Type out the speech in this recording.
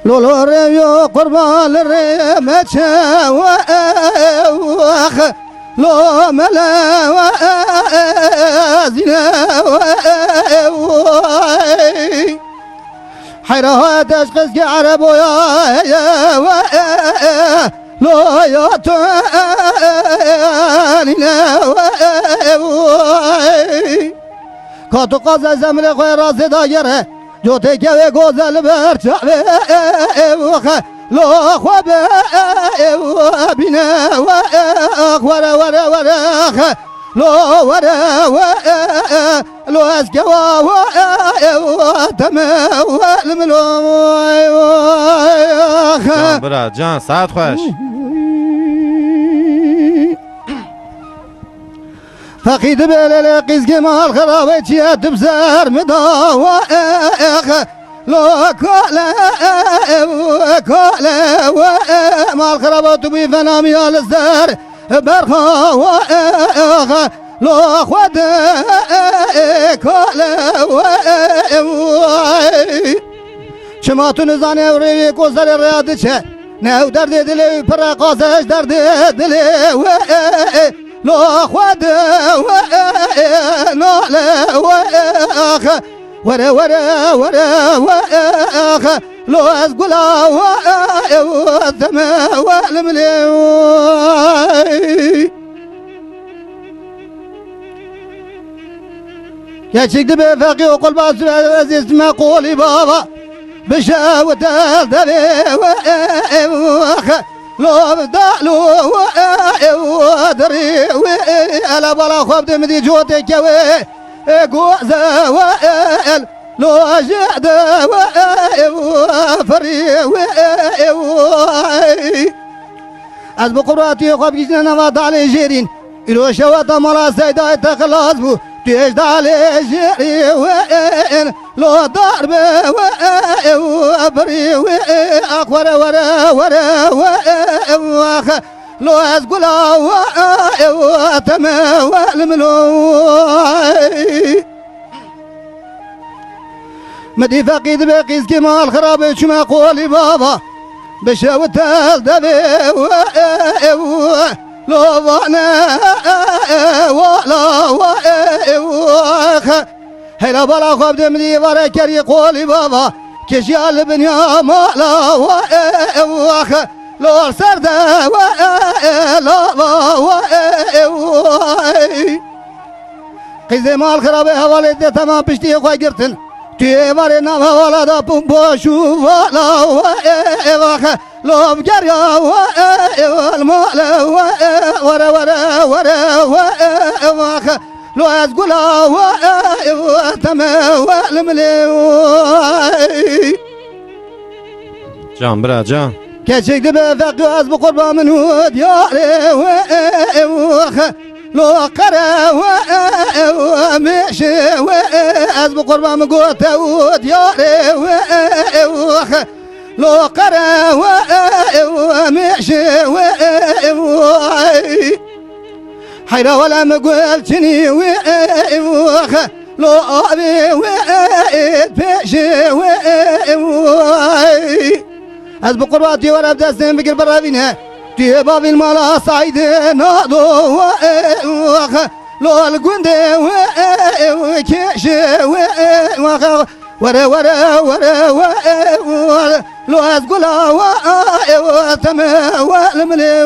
لولو ريو قربان الرمتش وخ لو ملا وزنا حيرها تشخص عرب ويا لو يطانينا كاتو قازا زمل خوي رازي دايره جوتي كوي غوزل برچاوي لو خواب بنا ورا ورا ورا لو ورا لو اسكوا تما والملو برا جان ساعت خوش فقيد بلال قزق مال خرابتي تبزر مداوخ لو كلا كلا مال خرابات بفنامي الزر برخا لو خد كلا شما تو نزانه وری کوزر راد چه نه درد دل پر قازش درد دل لو خد لا لا ورا ورا ورا ورا لو أزقلا والثما والملي يا شيخ دبي فقي وقل باس عزيز ما قولي بابا بشاوة الدبي لو بدالو ودري على بلا خوب دمدي جوتي كوي قوزة وائل لو جعد وفري از بقراتي خوب جيجنا نوات علي جيرين إلو شوات ملا سيدا تخلاص بو تيش دالي جيري وائل لو ضرب وفري أخور ورا ورا ورا لو أزقلا وتما والملوي مدي فقيد بقيس كما الخراب شما قولي بابا بشاوت الدبي لو وانا ولا هلا بلا خوب دمدي وركري قولي بابا كشيال بنيا مالا لو سردا لا قيزي مال خرابي حوالي دي تمام بشتي خواه گرتن توی واري نام حوالا دا بوشو والا لو بگريا والمال ورا ورا ورا لو ازقلا وتما والملي جان برا جان كشك دبي فقي از بقربا من ود ياري لو قرا ومشي از بقربا من قوت ود ياري لو قرا ومشي حيرا ولا مقولتني لو ابي بيشي از بقرباتي ورا بدستن بقر برابينها تي بابي المالا صعيد ناضو لو القندي وكيشي ورا ورا ورا لو أزقلا وتما والملي